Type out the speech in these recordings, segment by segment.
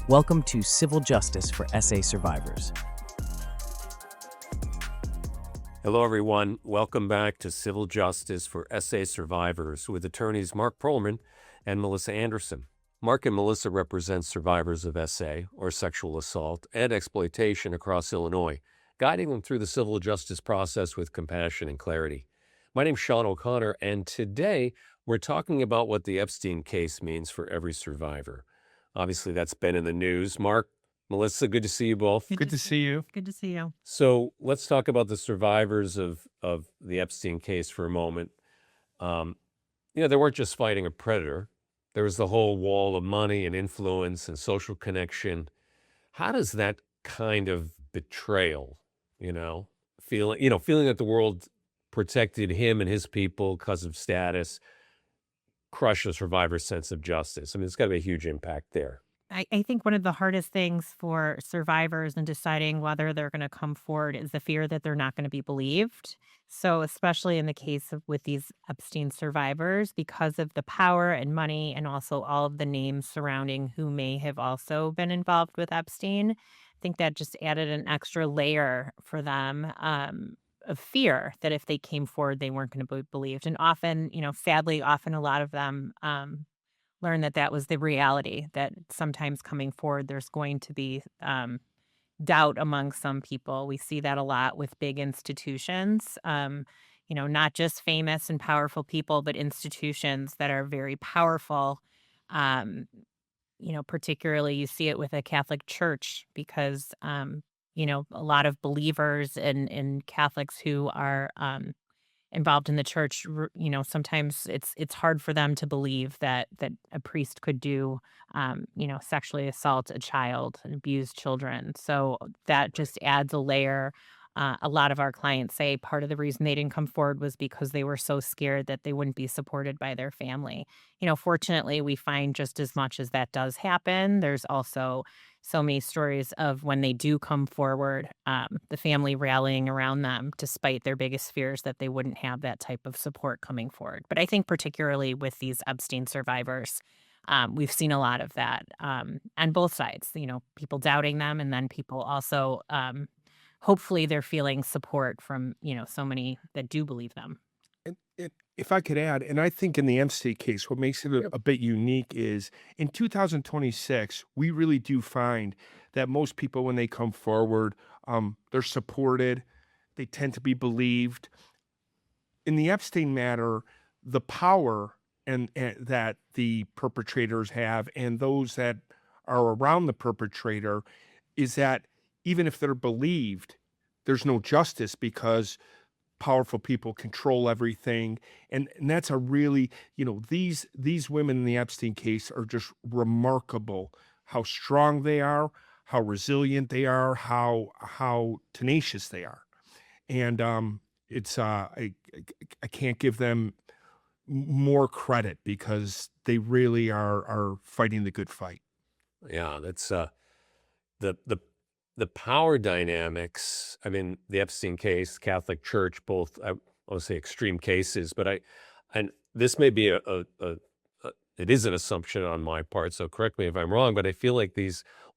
Welcome to Civil Justice for SA Survivors. Hello, everyone. Welcome back to Civil Justice for SA Survivors with attorneys Marc Pearlman and Melissa Anderson. Marc and Melissa represent survivors of SA, or sexual assault, and exploitation across Illinois, guiding them through the civil justice process with compassion and clarity. My name's Sean O'Connor, and today we're talking about what the Epstein case means for every survivor. Obviously, that's been in the news. Marc, Melissa, good to see you both. Good to see you. Good to see you. So let's talk about the survivors of the Epstein case for a moment. They weren't just fighting a predator. There was the whole wall of money and influence and social connection. How does that kind of betrayal, feeling that the world protected him and his people because of status, crush a survivor's sense of justice? I mean, it's got to be a huge impact there. I think one of the hardest things for survivors in deciding whether they're going to come forward is the fear that they're not going to be believed. So especially in the case with these Epstein survivors, because of the power and money and also all of the names surrounding who may have also been involved with Epstein, I think that just added an extra layer for them of fear that if they came forward, they weren't going to be believed. And often, sadly, often a lot of them learn that was the reality, that sometimes coming forward, there's going to be doubt among some people. We see that a lot with big institutions, not just famous and powerful people, but institutions that are very powerful. Particularly you see it with a Catholic Church because, a lot of believers and Catholics who are involved in the church, sometimes it's hard for them to believe that a priest could do, sexually assault a child and abuse children. So that just adds a layer. A lot of our clients say part of the reason they didn't come forward was because they were so scared that they wouldn't be supported by their family. Fortunately, we find just as much as that does happen, there's also so many stories of when they do come forward, the family rallying around them despite their biggest fears that they wouldn't have that type of support coming forward. But I think particularly with these Epstein survivors, we've seen a lot of that on both sides, people doubting them and then people also hopefully they're feeling support from, so many that do believe them. And if I could add, and I think in the Epstein case, what makes it a bit unique is in 2026, we really do find that most people, when they come forward, they're supported. They tend to be believed. In the Epstein matter, the power and that the perpetrators have and those that are around the perpetrator is that even if they're believed, there's no justice because powerful people control everything. And that's a really, these women in the Epstein case are just remarkable, how strong they are, how resilient they are, how tenacious they are. And it's I can't give them more credit because they really are fighting the good fight. Yeah, that's the power dynamics. I mean, the Epstein case, Catholic Church, both I would say extreme cases, but and this may be it is an assumption on my part, so correct me if I'm wrong, but I feel like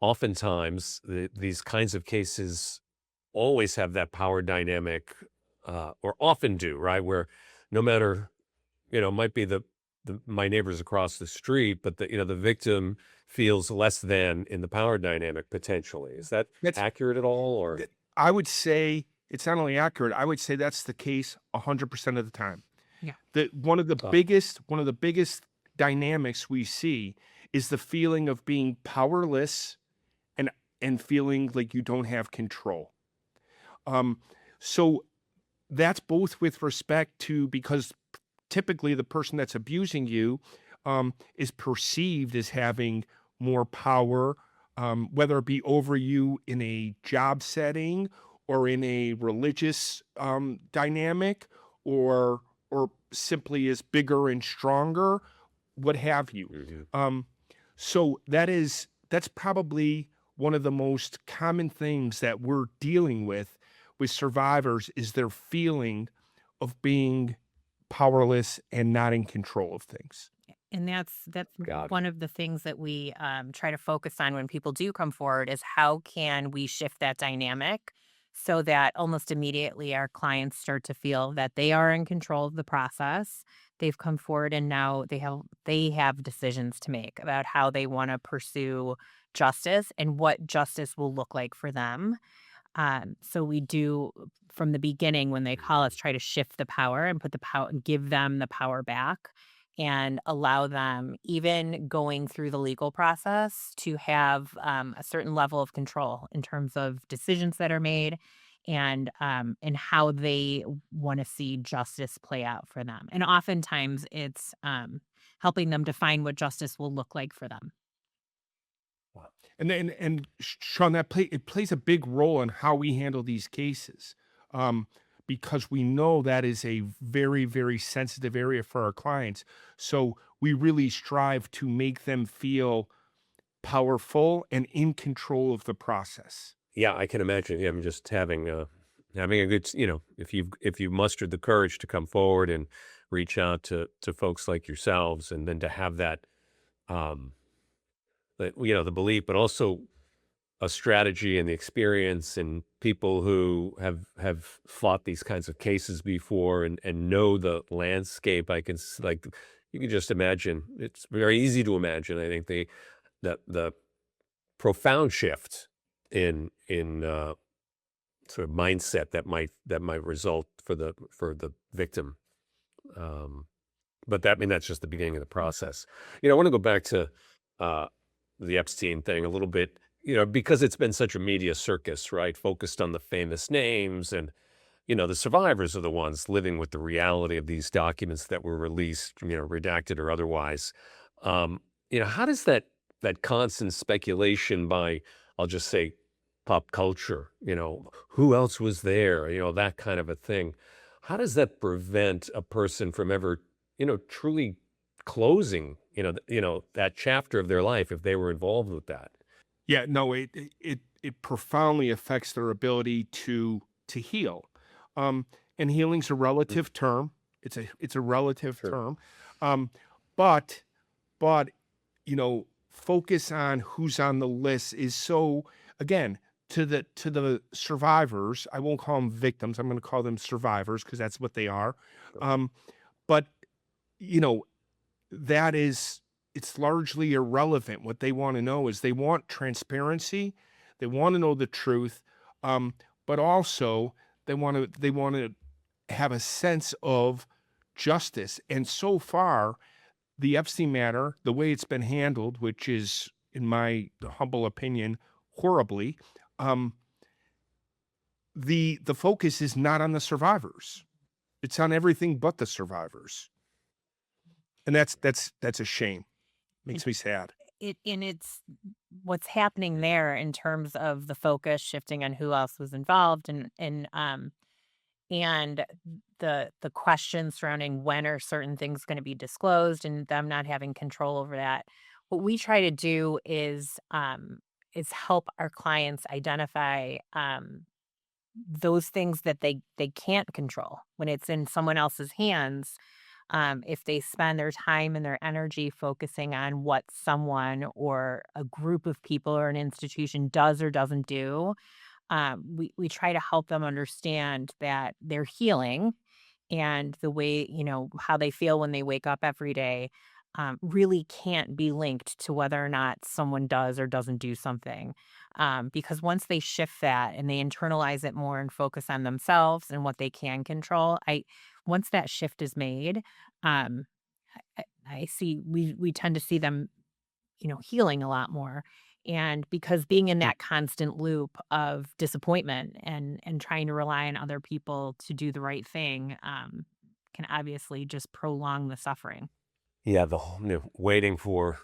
oftentimes these kinds of cases always have that power dynamic, or often do, right? Where no matter, might be my neighbors across the street, but the victim feels less than in the power dynamic potentially. Is that's accurate at all? Or I would say it's not only accurate, I would say that's the case 100% of the time. Yeah. One of the biggest dynamics we see is the feeling of being powerless and feeling like you don't have control. So that's both with respect to, because typically the person that's abusing you is perceived as having more power, whether it be over you in a job setting or in a religious dynamic or simply as bigger and stronger, what have you. Mm-hmm. So that's probably one of the most common things that we're dealing with survivors is their feeling of being powerless and not in control of things. And that's God. one of the things that we try to focus on when people do come forward is how can we shift that dynamic so that almost immediately our clients start to feel that they are in control of the process. They've come forward and now they have decisions to make about how they want to pursue justice and what justice will look like for them. So we do from the beginning when they call us, try to shift the power and put the power, give them the power back and allow them, even going through the legal process, to have a certain level of control in terms of decisions that are made and how they want to see justice play out for them. And oftentimes it's helping them define what justice will look like for them. Wow. Sean, it plays a big role in how we handle these cases, because we know that is a very, very sensitive area for our clients. So we really strive to make them feel powerful and in control of the process. Yeah, I can imagine him just having a good, if you mustered the courage to come forward and reach out to folks like yourselves, and then to have that, um, the belief, but also a strategy and the experience and people who have fought these kinds of cases before and know the landscape. Like you can just imagine. It's very easy to imagine. I think the profound shift in sort of mindset that might result for the victim. Um, but that's just the beginning of the process. I want to go back to uh, the Epstein thing a little bit, because it's been such a media circus, right? Focused on the famous names, and the survivors are the ones living with the reality of these documents that were released, redacted or otherwise. Um, how does that constant speculation by, I'll just say, pop culture, who else was there, that kind of a thing. How does that prevent a person from ever, truly closing, that chapter of their life if they were involved with that? Yeah, no, it profoundly affects their ability to heal. Um, and healing's a Mm. relative term. It's a relative Sure. term. Um, but but focus on who's on the list is so, again, to the survivors. I won't call them victims. I'm going to call them survivors because that's what they are. Sure. But you know that is, it's largely irrelevant. What they want to know is they want transparency. They want to know the truth. Um, but also they want to have a sense of justice. And so far, the Epstein matter, the way it's been handled, which is, in my humble opinion, horribly, um, the focus is not on the survivors. It's on everything but the survivors. And that's a shame. And Makes me sad. it's what's happening there in terms of the focus shifting on who else was involved and the questions surrounding when are certain things going to be disclosed and them not having control over that. What we try to do is help our clients identify those things that they can't control when it's in someone else's hands. If they spend their time and their energy focusing on what someone or a group of people or an institution does or doesn't do, we try to help them understand that their healing and the way, how they feel when they wake up every day really can't be linked to whether or not someone does or doesn't do something. Because once they shift that and they internalize it more and focus on themselves and what they can control, once that shift is made, um, I see we tend to see them, healing a lot more. And because being in that constant loop of disappointment and trying to rely on other people to do the right thing can obviously just prolong the suffering. Yeah, the whole, waiting for,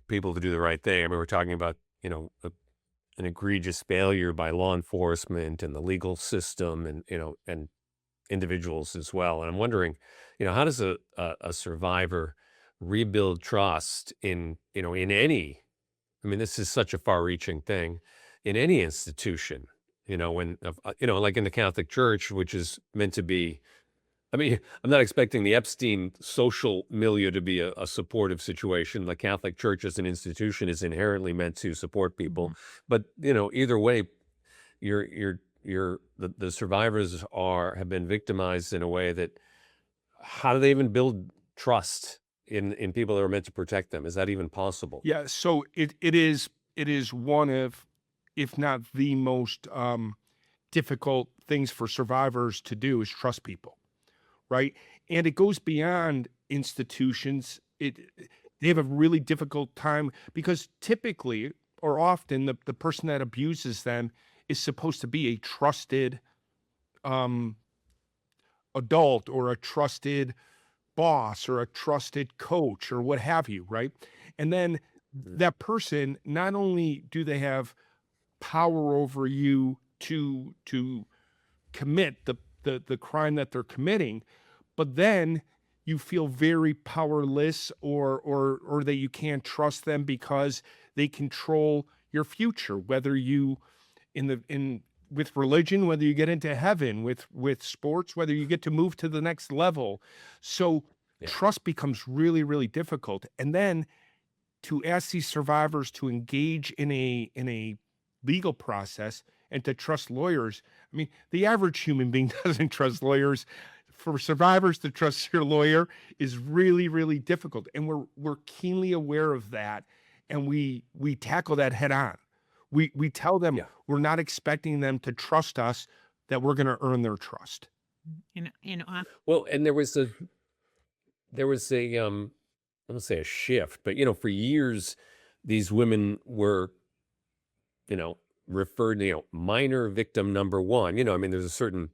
people to do the right thing. I mean, we're talking about, an egregious failure by law enforcement and the legal system, and individuals as well. And I'm wondering, how does a survivor rebuild trust in any, this is such a far reaching thing, in any institution, like in the Catholic Church, which is meant to be, I mean, I'm not expecting the Epstein social milieu to be a supportive situation. The Catholic Church as an institution is inherently meant to support people. But, either way, the survivors have been victimized in a way that, how do they even build trust in people that are meant to protect them? Is that even possible? Yeah, so it is one of, if not the most difficult things for survivors to do is trust people, right? And it goes beyond institutions. They have a really difficult time because typically or often the person that abuses them is supposed to be a trusted um, adult or a trusted boss or a trusted coach or what have you, right? And then Mhm. that person, not only do they have power over you to commit the crime that they're committing, but then you feel very powerless or that you can't trust them because they control your future, whether you in with religion, whether you get into heaven, with sports, whether you get to move to the next level. So Yeah. trust becomes really, really difficult. And then to ask these survivors to engage in a legal process and to trust lawyers. I mean, the average human being doesn't trust lawyers. For survivors to trust your lawyer is really, really difficult. And we're keenly aware of that. And we tackle that head on. We tell them Yeah. we're not expecting them to trust us, that we're going to earn their trust. Well, and there was a I don't say a shift, but for years, these women were, you know, referred to, minor victim number one. I mean, there's a certain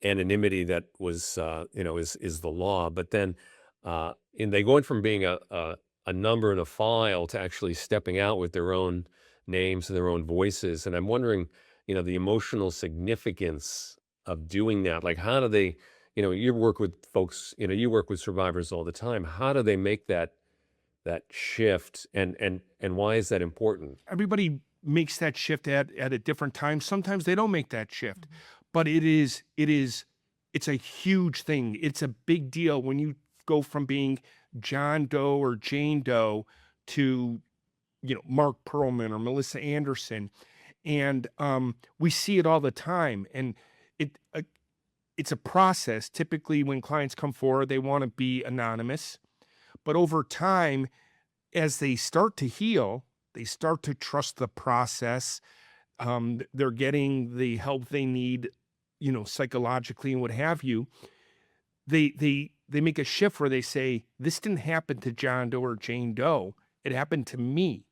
anonymity that was, is the law, but then, and they going from being a number in a file to actually stepping out with their own names and their own voices. And I'm wondering, the emotional significance of doing that. Like, how do they, you work with folks, you work with survivors all the time. How do they make that shift, and why is that important? Everybody makes that shift at a different time. Sometimes they don't make that shift, but it's a huge thing. It's a big deal when you go from being John Doe or Jane Doe to Mark Pearlman or Melissa Anderson, and we see it all the time. And it it's a process. Typically, when clients come forward, they want to be anonymous, but over time, as they start to heal, they start to trust the process. They're getting the help they need, psychologically and what have you. They make a shift where they say, "This didn't happen to John Doe or Jane Doe. It happened to me."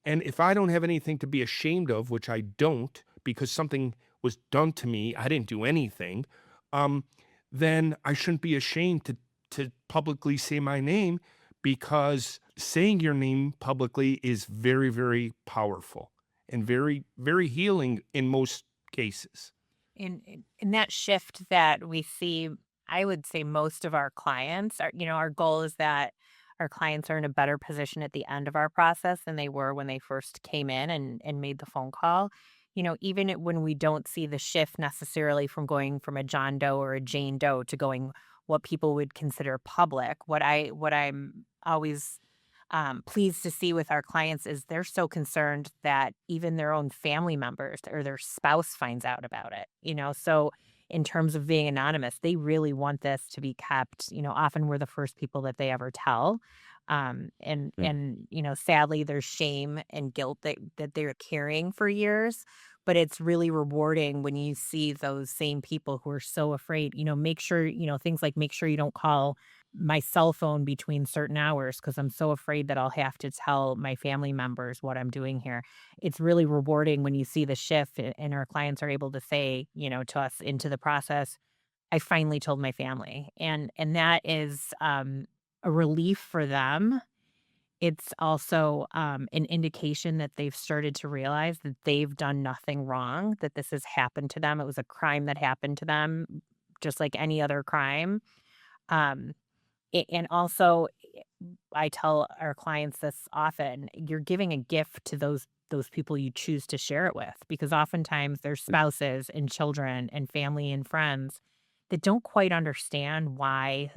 And if I don't have anything to be ashamed of, which I don't, because something was done to me, I didn't do anything, um, then I shouldn't be ashamed to publicly say my name, because saying your name publicly is very, very powerful and very, very healing in most cases. In that shift that we see, I would say most of our clients are, our goal is that our clients are in a better position at the end of our process than they were when they first came in and made the phone call. Even when we don't see the shift necessarily from going from a John Doe or a Jane Doe to going what people would consider public, what I'm always pleased to see with our clients is they're so concerned that even their own family members or their spouse finds out about it. So in terms of being anonymous, they really want this to be kept. Often we're the first people that they ever tell. And sadly, there's shame and guilt that they're carrying for years. But it's really rewarding when you see those same people who are so afraid. Make sure, things like make sure you don't call my cell phone between certain hours because I'm so afraid that I'll have to tell my family members what I'm doing here. It's really rewarding when you see the shift and our clients are able to say, to us into the process, I finally told my family. And that is a relief for them. It's also an indication that they've started to realize that they've done nothing wrong, that this has happened to them. It was a crime that happened to them, just like any other crime. Um, and also, I tell our clients this often, you're giving a gift to those people you choose to share it with, because oftentimes there's spouses and children and family and friends that don't quite understand why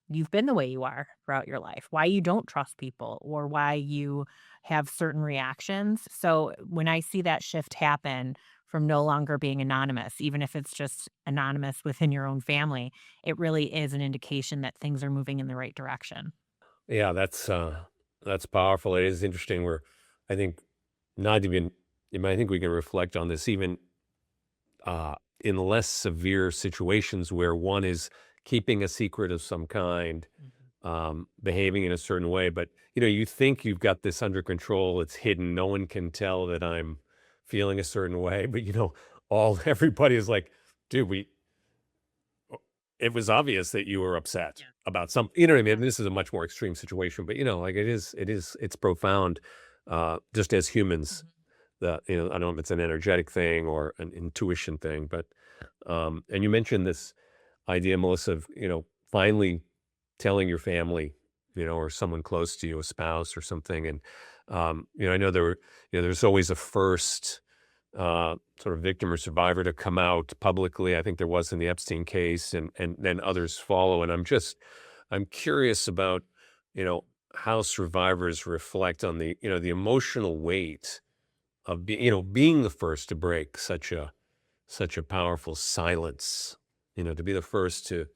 you've been the way you are throughout your life, why you don't trust people, or why you have certain reactions. So when I see that shift happen from no longer being anonymous, even if it's just anonymous within your own family, it really is an indication that things are moving in the right direction. Yeah, that's powerful. It is interesting where I think not even I think we can reflect on this even in less severe situations where one is keeping a secret of some kind, behaving in a certain way, but you think you've got this under control. It's hidden. No one can tell that I'm feeling a certain way, but all everybody is like, dude, it was obvious that you were upset Yeah. about something. You know what I mean? This is a much more extreme situation, but like it's profound. Just as humans, Mhm. I don't know if it's an energetic thing or an intuition thing, but and you mentioned this idea, Melissa, of finally telling your family, or someone close to you, a spouse or something, and I know there's always a first sort of victim or survivor to come out publicly. I think there was in the Epstein case, and then others follow. And I'm curious about how survivors reflect on the emotional weight of being the first to break such a powerful silence. To be the first to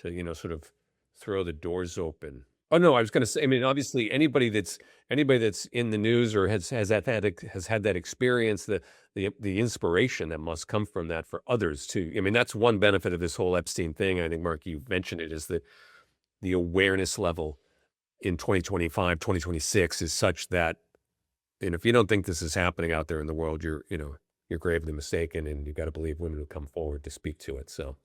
sort of throw the doors open. Oh no, I was going to say. I mean, obviously, anybody that's in the news or has had that experience, the inspiration that must come from that for others too. I mean, that's one benefit of this whole Epstein thing. I think, Mark, you mentioned it, is that the awareness level in 2025, 2026 is such that, if you don't think this is happening out there in the world, you're gravely mistaken, and you've got to believe women who come forward to speak to it. So,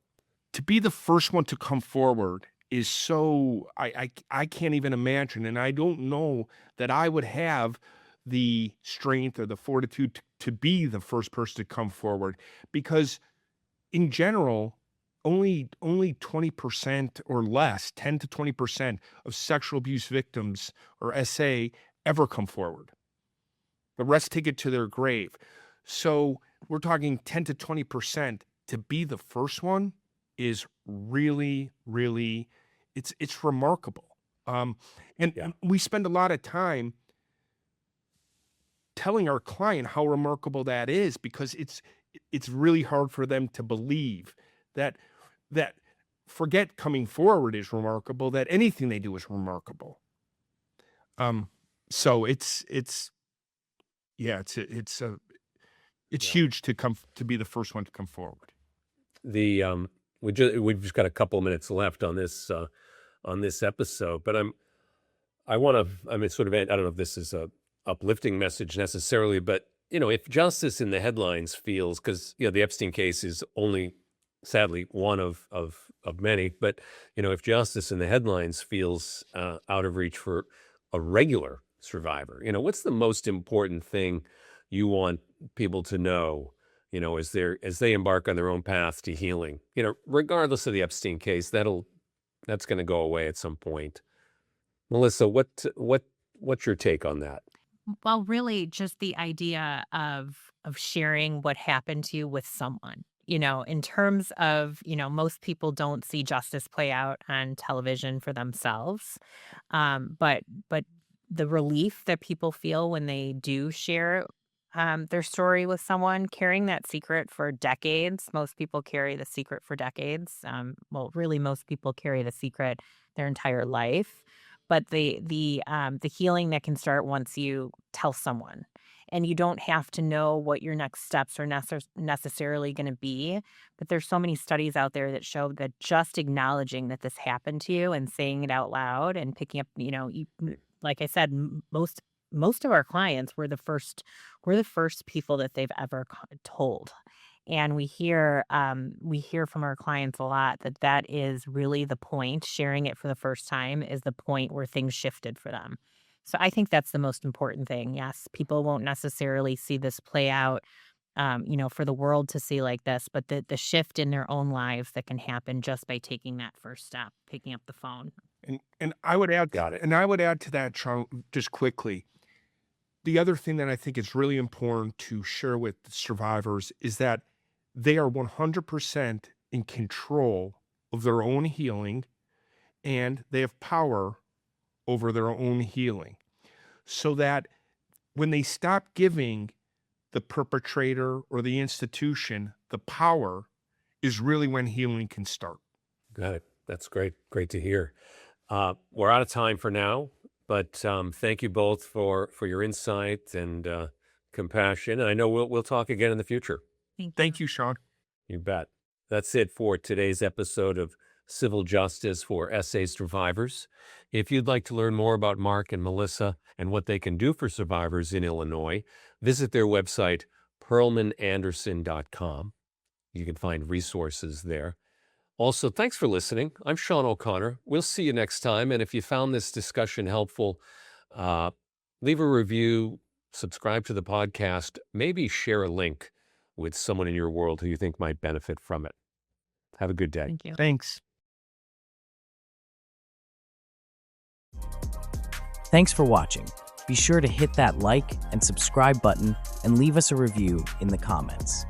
To be the first one to come forward is so I can't even imagine, and I don't know that I would have the strength or the fortitude to be the first person to come forward, because in general, only 20% or less, 10 to 20% of sexual abuse victims or SA ever come forward. The rest take it to their grave. So we're talking 10 to 20% to be the first one is really, really, it's remarkable. And yeah. we spend a lot of time telling our client how remarkable that is, because it's really hard for them to believe that that forget coming forward is remarkable, that anything they do is remarkable. Um, so it's yeah, it's Yeah. huge to come to be the first one to come forward. The we've just got a couple minutes left on this episode, but I want to, I mean, sort of, I don't know if this is a uplifting message necessarily, but if justice in the headlines feels, because the Epstein case is only sadly one of many, but if justice in the headlines feels out of reach for a regular survivor, what's the most important thing you want people to know, as they embark on their own path to healing, regardless of the Epstein case, that's going to go away at some point. Melissa, what's your take on that? Well, really just the idea of sharing what happened to you with someone. In terms of, most people don't see justice play out on television for themselves. But the relief that people feel when they do share their story with someone, carrying that secret for decades. Most people carry the secret for decades. Well, really, most people carry the secret their entire life. But the healing that can start once you tell someone, and you don't have to know what your next steps are necessarily going to be. But there's so many studies out there that show that just acknowledging that this happened to you and saying it out loud and picking up, like I said, most of our clients were the first people that they've ever told. And we hear from our clients a lot that that is really the point. Sharing it for the first time is the point where things shifted for them. So I think that's the most important thing. Yes, people won't necessarily see this play out, for the world to see like this, but the shift in their own lives that can happen just by taking that first step, picking up the phone. And I would add Got it. and I would add to that, just quickly. The other thing that I think is really important to share with the survivors is that they are 100% in control of their own healing, and they have power over their own healing. So that when they stop giving the perpetrator or the institution the power is really when healing can start. Got it. That's great. Great to hear. We're out of time for now, but thank you both for your insight and compassion. And I know we'll talk again in the future. Thank you, Sean. You bet. That's it for today's episode of Civil Justice for SA Survivors. If you'd like to learn more about Marc and Melissa and what they can do for survivors in Illinois, visit their website, pearlmananderson.com. You can find resources there. Also, thanks for listening. I'm Sean O'Connor. We'll see you next time. And if you found this discussion helpful, leave a review, subscribe to the podcast, maybe share a link with someone in your world who you think might benefit from it. Have a good day. Thank you. Thanks. Thanks for watching. Be sure to hit that like and subscribe button and leave us a review in the comments.